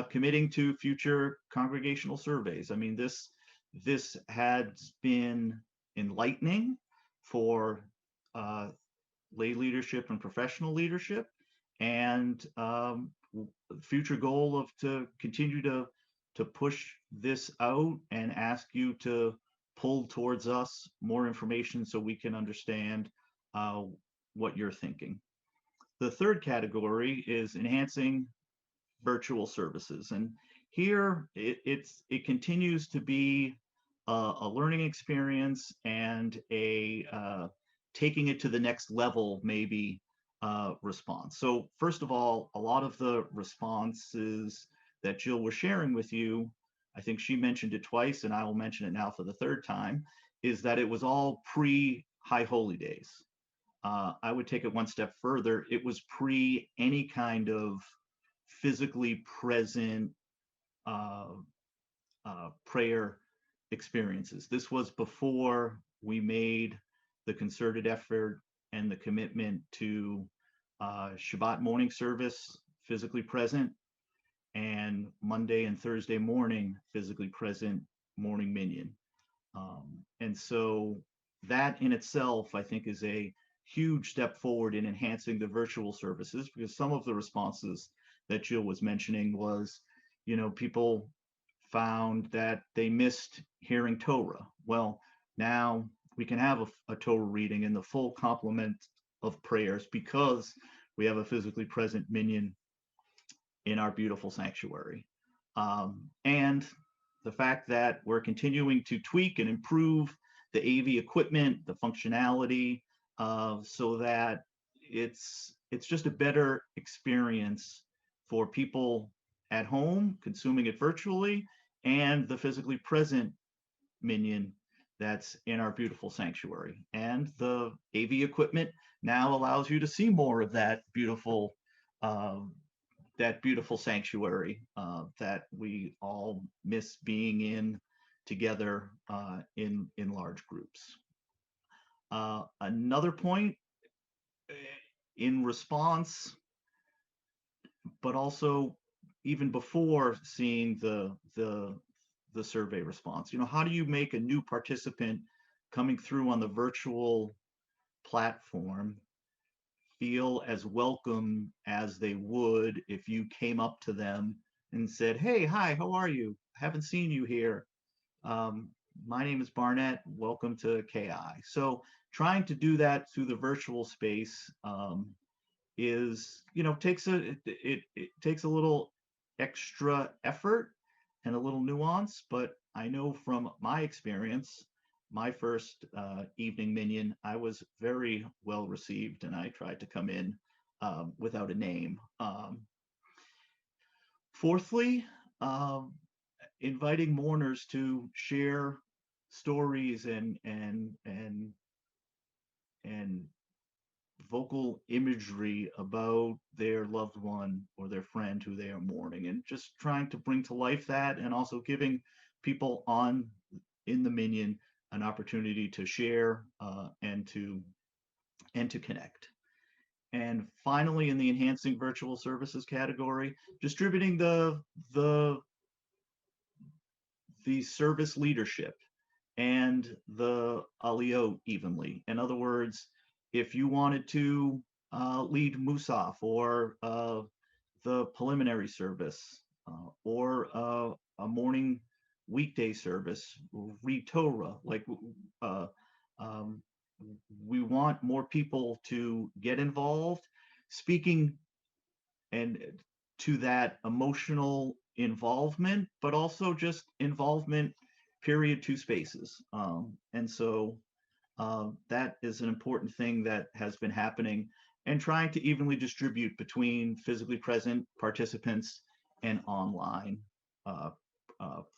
committing to future congregational surveys. I mean, this has been enlightening for lay leadership and professional leadership, and future goal of to continue to push this out and ask you to pull towards us more information so we can understand what you're thinking. The third category is enhancing virtual services, and here it continues to be a learning experience and a taking it to the next level, maybe response. So first of all, a lot of the responses that Jill was sharing with you, I think she mentioned it twice, and I will mention it now for the third time, is that it was all pre-High Holy Days. I would take it one step further. It was pre any kind of physically present prayer experiences. This was before we made the concerted effort and the commitment to Shabbat morning service physically present, and Monday and Thursday morning physically present morning minyan. And so that in itself, I think, is a huge step forward in enhancing the virtual services, because some of the responses that Jill was mentioning was, you know, people found that they missed hearing Torah. Well, now we can have a Torah reading in the full complement of prayers because we have a physically present minyan in our beautiful sanctuary. And the fact that we're continuing to tweak and improve the AV equipment, the functionality, so that it's just a better experience for people at home consuming it virtually, and the physically present minyan that's in our beautiful sanctuary. And the AV equipment now allows you to see more of that beautiful sanctuary that we all miss being in together in large groups. Another point in response, but also even before seeing the survey response, you know, how do you make a new participant coming through on the virtual platform feel as welcome as they would if you came up to them and said, "Hey, hi, how are you? Haven't seen you here. My name is Barnett. Welcome to KI." So trying to do that through the virtual space is, takes it takes a little extra effort and a little nuance, but I know from my experience, my first evening minion, I was very well received, and I tried to come in without a name. Fourthly, inviting mourners to share stories and vocal imagery about their loved one or their friend who they are mourning, and just trying to bring to life that, and also giving people in the minion an opportunity to share and to connect. And finally, in the enhancing virtual services category, distributing the service leadership and the aliyot evenly. In other words, if you wanted to lead Musaf or the preliminary service or a morning weekday service, read Torah, like we want more people to get involved, speaking and to that emotional involvement, but also just involvement, period, two spaces. And so that is an important thing that has been happening, and trying to evenly distribute between physically present participants and online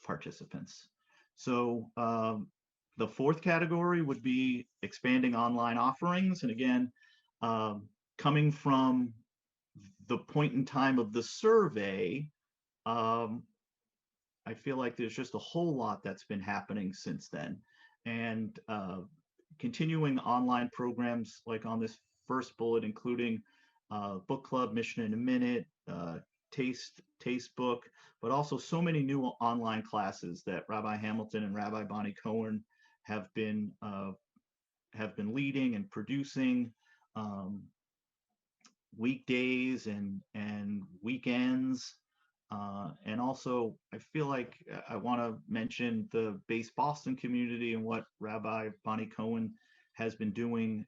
participants. So the fourth category would be expanding online offerings. And again, coming from the point in time of the survey, I feel like there's just a whole lot that's been happening since then. And continuing online programs like on this first bullet, including book club, Mission in a Minute, taste book, but also so many new online classes that Rabbi Hamilton and Rabbi Bonnie Cohen have been leading and producing, weekdays and weekends. And also, I feel like I want to mention the Base Boston community and what Rabbi Bonnie Cohen has been doing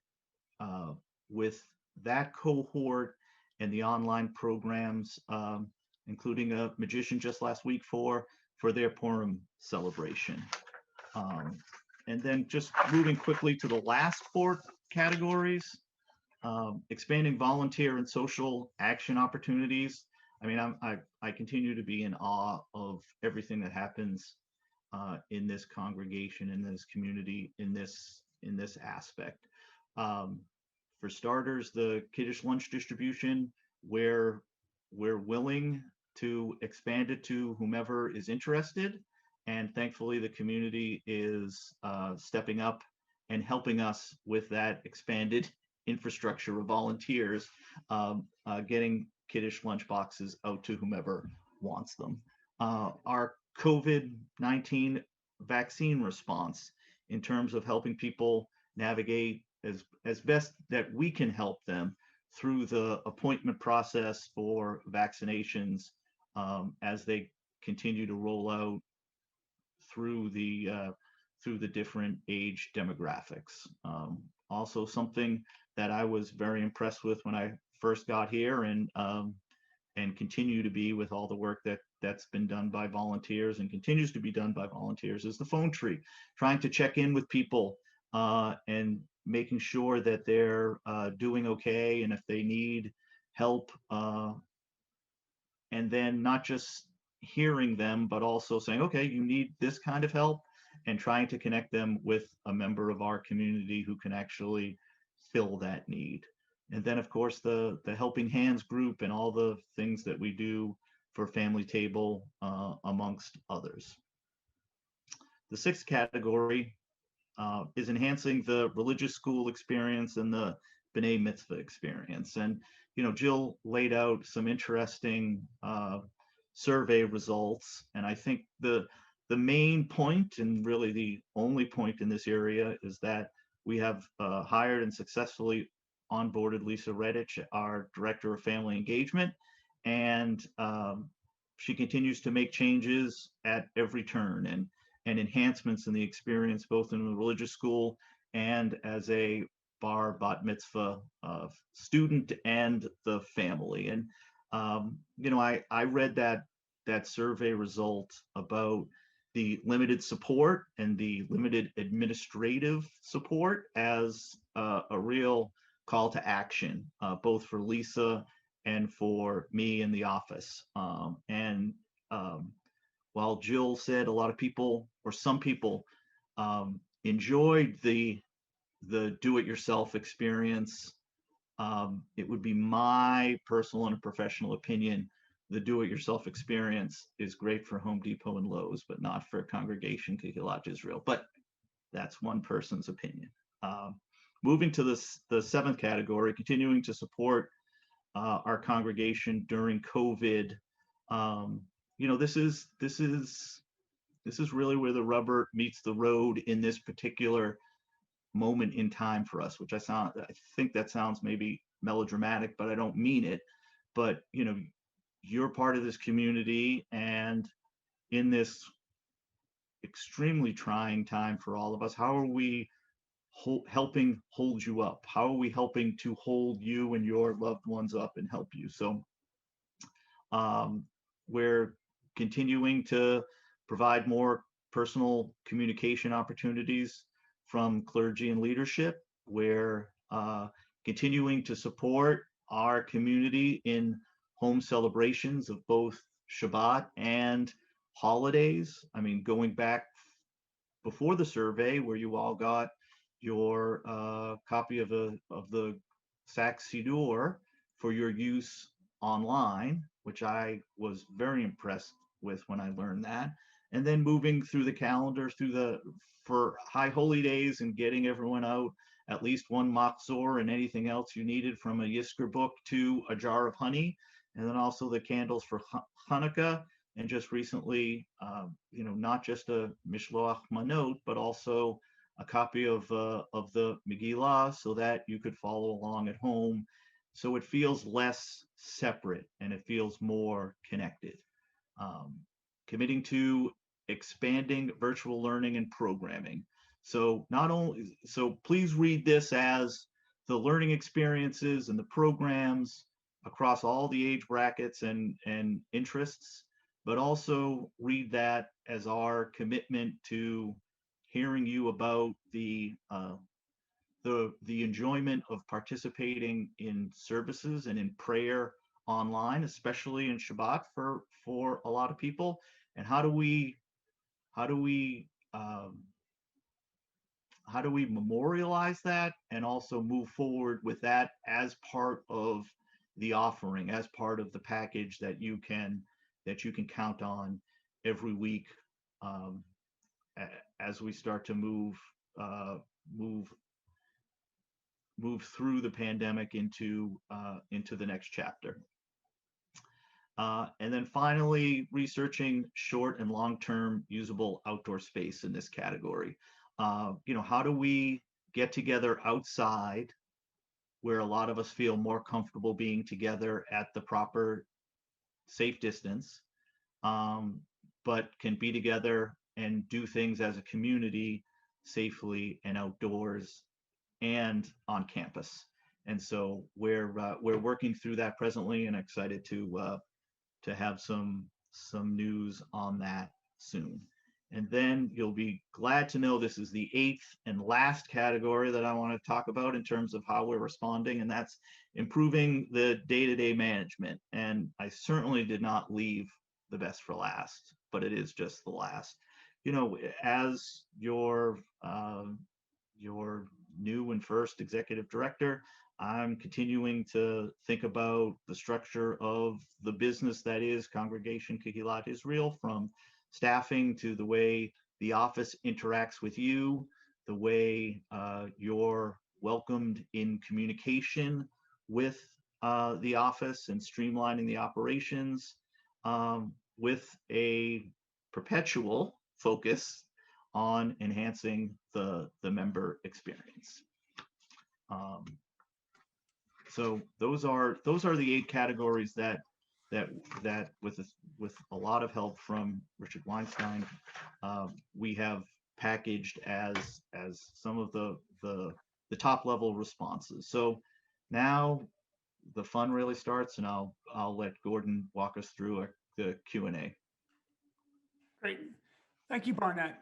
with that cohort and the online programs, including a magician just last week for their Purim celebration. And then just moving quickly to the last four categories, expanding volunteer and social action opportunities. I mean, I continue to be in awe of everything that happens in this congregation, in this community, in this aspect. For starters, the Kiddush lunch distribution, where we're willing to expand it to whomever is interested, and thankfully the community is stepping up and helping us with that expanded infrastructure of volunteers, getting Kiddush lunch boxes out to whomever wants them. Our COVID-19 vaccine response, in terms of helping people navigate as best that we can help them through the appointment process for vaccinations as they continue to roll out through the different age demographics. Also something that I was very impressed with when I first got here, and continue to be with all the work that's been done by volunteers and continues to be done by volunteers, is the phone tree, trying to check in with people and making sure that they're doing okay, and if they need help, and then not just hearing them, but also saying, okay, you need this kind of help, and trying to connect them with a member of our community who can actually fill that need. And then, of course, the Helping Hands group and all the things that we do for Family Table, amongst others. The sixth category is enhancing the religious school experience and the B'nai Mitzvah experience. And, Jill laid out some interesting survey results. And I think the main point, and really the only point in this area, is that we have hired and successfully onboarded Lisa Redditch, our Director of Family Engagement, and she continues to make changes at every turn and enhancements in the experience, both in the religious school and as a bar bat mitzvah student and the family. And I read that survey result about the limited support and the limited administrative support as a real call to action, both for Lisa and for me in the office. While Jill said a lot of people, or some people, enjoyed the do-it-yourself experience, it would be my personal and professional opinion, the do-it-yourself experience is great for Home Depot and Lowe's, but not for Congregation Kehillat Israel. But that's one person's opinion. Moving to the seventh category, continuing to support our congregation during COVID. This is really where the rubber meets the road in this particular moment in time for us, which I think that sounds maybe melodramatic, but I don't mean it. But you're part of this community, and in this extremely trying time for all of us, how are we helping hold you up? How are we helping to hold you and your loved ones up and help you? So we're continuing to provide more personal communication opportunities from clergy and leadership. We're continuing to support our community in home celebrations of both Shabbat and holidays. I mean, going back before the survey, where you all got your copy of the Sac Sidur for your use online, which I was very impressed with when I learned that. And then moving through the calendar for High Holy Days and getting everyone out at least one machzor and anything else you needed, from a Yisker book to a jar of honey, and then also the candles for Hanukkah. And just recently, not just a Mishloach Manot, but also a copy of the Megillah, so that you could follow along at home. So it feels less separate and it feels more connected. Committing to expanding virtual learning and programming. So please read this as the learning experiences and the programs across all the age brackets and interests, but also read that as our commitment to hearing you about the enjoyment of participating in services and in prayer online, especially in Shabbat for a lot of people. And how do we memorialize that and also move forward with that as part of the offering, as part of the package that you can count on every week, as we start to move through the pandemic into the next chapter. And then finally, researching short and long-term usable outdoor space in this category. How do we get together outside where a lot of us feel more comfortable being together at the proper safe distance, but can be together and do things as a community safely and outdoors and on campus? And so we're working through that presently, and excited to have some news on that soon. And then you'll be glad to know this is the eighth and last category that I want to talk about in terms of how we're responding, and that's improving the day-to-day management. And I certainly did not leave the best for last, but it is just the last. As your new and first executive director, I'm continuing to think about the structure of the business that is Congregation Kehillat Israel, from staffing to the way the office interacts with you, the way you're welcomed in communication with the office, and streamlining the operations with a perpetual focus on enhancing the member experience. So those are the 8 categories that with a lot of help from Richard Weinstein, we have packaged as some of the top level responses. So now the fun really starts, and I'll let Gordon walk us through the Q&A. Great. Thank you, Barnett.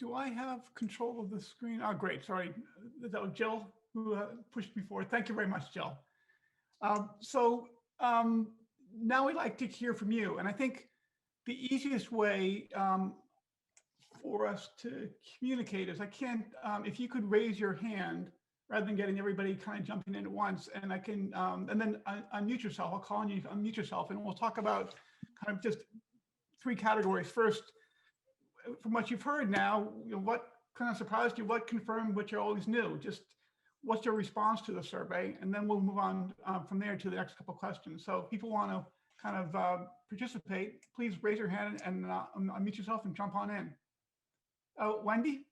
Do I have control of the screen? Oh, great. Sorry. That was Jill who pushed me forward. Thank you very much, Jill. Now we'd like to hear from you. And I think the easiest way for us to communicate is if you could raise your hand rather than getting everybody kind of jumping in at once, and I can, and then unmute yourself. I'll call on you to unmute yourself, and we'll talk about kind of just 3 categories. First, from what you've heard now, what kind of surprised you? What confirmed what you always knew? Just what's your response to the survey? And then we'll move on from there to the next couple of questions. So if people want to kind of participate, please raise your hand and unmute yourself and jump on in. Wendy?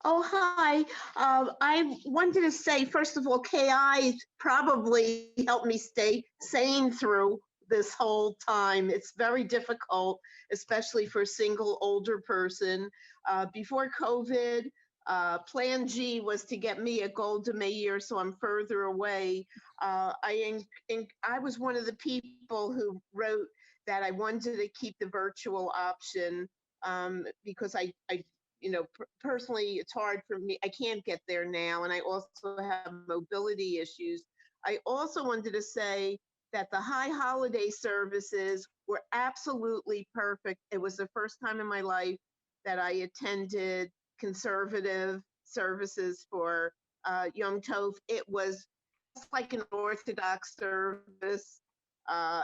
Oh, hi. I wanted to say, first of all, KI probably helped me stay sane through this whole time. It's very difficult, especially for a single older person. Before COVID, Plan G was to get me a Golda Meir, so I'm further away. I was one of the people who wrote that I wanted to keep the virtual option because I personally, it's hard for me. I can't get there now, and I also have mobility issues. I also wanted to say that the high holiday services were absolutely perfect. It was the first time in my life that I attended conservative services for Yom Tov. It was just like an Orthodox service.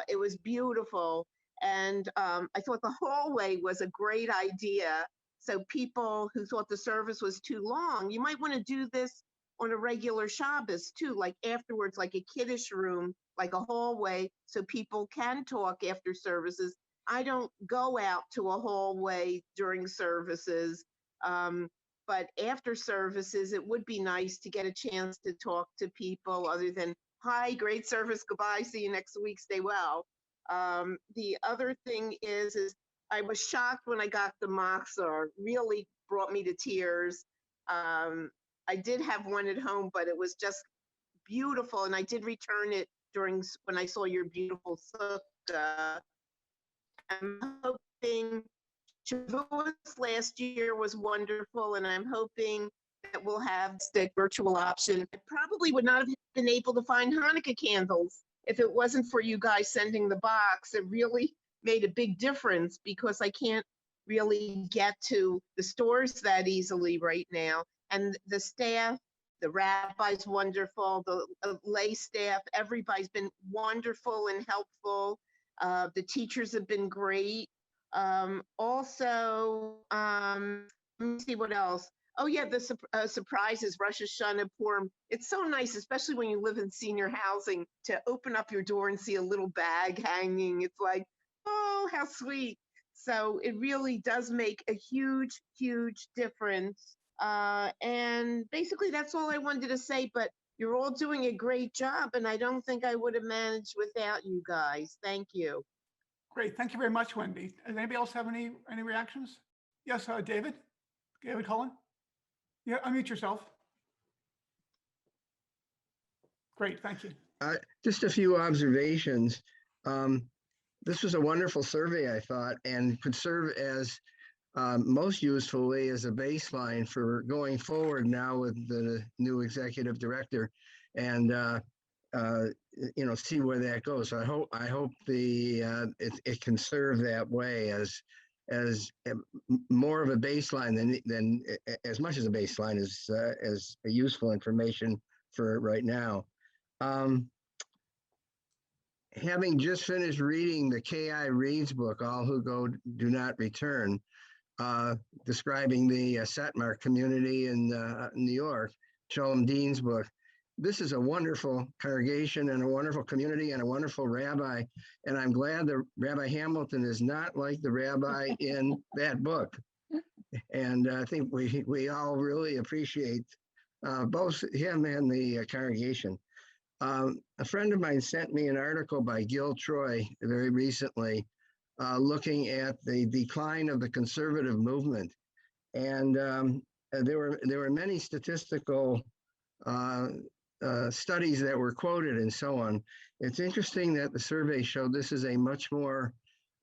It was beautiful. And I thought the hallway was a great idea. So people who thought the service was too long, you might want to do this on a regular Shabbos too, like afterwards, like a kiddush room, like a hallway, so people can talk after services. I don't go out to a hallway during services, but after services, it would be nice to get a chance to talk to people other than, hi, great service, goodbye, see you next week, stay well. The other thing is I was shocked when I got the Machzor, really brought me to tears. I did have one at home, but it was just beautiful, and I did return it when I saw your beautiful sukkah. I'm hoping Shavuos last year was wonderful, and I'm hoping that we'll have the virtual option. I probably would not have been able to find Hanukkah candles if it wasn't for you guys sending the box. It really made a big difference because I can't really get to the stores that easily right now. And the staff, the rabbi's wonderful, the lay staff, everybody's been wonderful and helpful. The teachers have been great. Also, let me see what else. Oh yeah, the surprises, Rosh Hashanah, Purim. It's so nice, especially when you live in senior housing, to open up your door and see a little bag hanging. It's like, oh, how sweet. So it really does make a huge, huge difference. And basically that's all I wanted to say, but you're all doing a great job, and I don't think I would have managed without you guys. Thank you. Great. Thank you very much, Wendy. Does anybody else have any reactions? Yes, David? David Cullen? Yeah, unmute yourself. Great, thank you. Just a few observations. This was a wonderful survey, I thought, and could serve as most usefully as a baseline for going forward now with the new executive director, and see where that goes. So I hope it can serve that way as more of a baseline than as much as a baseline as a useful information for right now. Having just finished reading the K.I. Reid's book, All Who Go Do Not Return, describing the Satmar community in New York, Shalom Dean's book, this is a wonderful congregation and a wonderful community and a wonderful rabbi. And I'm glad that Rabbi Hamilton is not like the rabbi in that book. And I think we all really appreciate both him and the congregation. A friend of mine sent me an article by Gil Troy very recently, looking at the decline of the conservative movement, and there were many statistical studies that were quoted and so on. It's interesting that the survey showed this is a much more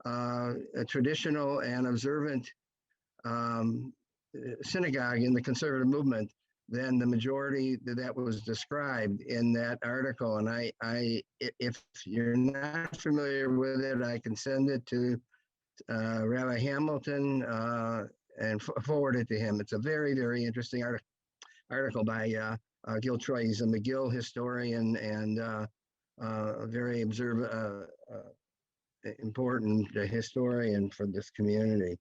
a traditional and observant synagogue in the conservative movement than the majority that was described in that article. And if you're not familiar with it, I can send it to Rabbi Hamilton and forward it to him. It's a very, very interesting article by Gil Troy. He's a McGill historian and a very important historian for this community.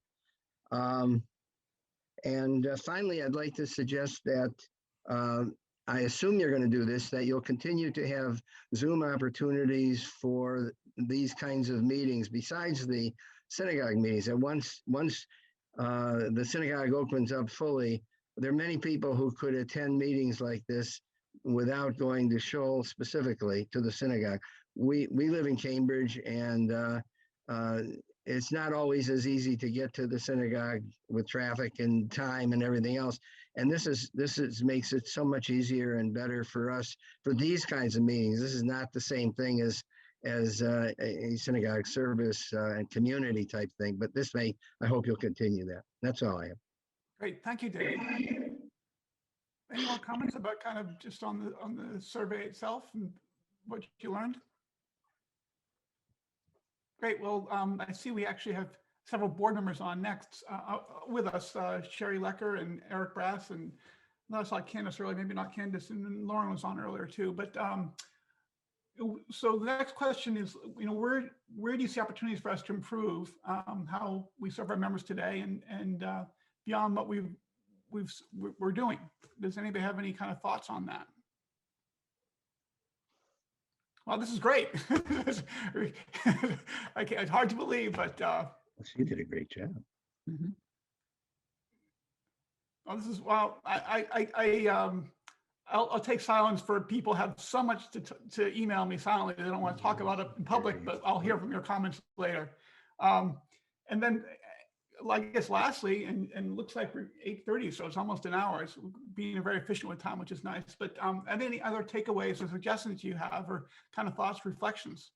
And finally, I'd like to suggest that I assume you're going to do this, that you'll continue to have Zoom opportunities for these kinds of meetings besides the synagogue meetings. And once the synagogue opens up fully, there are many people who could attend meetings like this without going to Shoal specifically to the synagogue. We live in Cambridge, and it's not always as easy to get to the synagogue with traffic and time and everything else. And this makes it so much easier and better for us for these kinds of meetings. This is not the same thing as a synagogue service and community type thing, but I hope you'll continue that. That's all I have. Great, thank you, Dave. Any more comments about kind of just on the survey itself and what you learned? Great, well, I see we actually have several board members on next with us, Sherry Lecker and Eric Brass, and I saw Candace earlier, maybe not Candace, and Lauren was on earlier too, but so the next question is, where do you see opportunities for us to improve how we serve our members today and beyond what we're doing? Does anybody have any kind of thoughts on that? Well, this is great. It's hard to believe, but You did a great job. well, I'll take silence for people who have so much to email me silently. They don't want to talk about it in public, but I'll hear from your comments later. And then, I guess lastly, and looks like we're 8:30, so it's almost an hour. It's being very efficient with time, which is nice. But are there any other takeaways or suggestions you have, or kind of thoughts, reflections?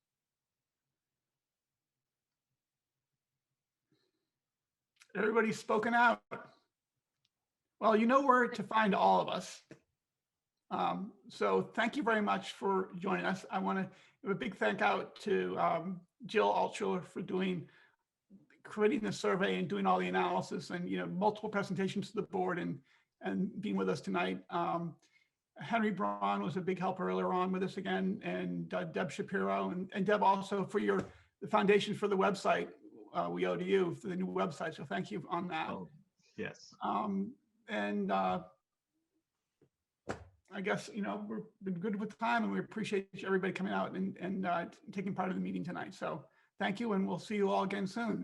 Everybody's spoken out. Well, you know where to find all of us. So thank you very much for joining us. I want to give a big thank out to Jill Altshuler for creating the survey and doing all the analysis and multiple presentations to the board and being with us tonight. Henry Braun was a big help earlier on with us again, and Deb Shapiro and Deb also for the foundation for the website. We owe to you for the new website, so thank you on that. Oh, yes. And I guess we've been good with time, and we appreciate everybody coming out and taking part of the meeting tonight. So thank you, and we'll see you all again soon.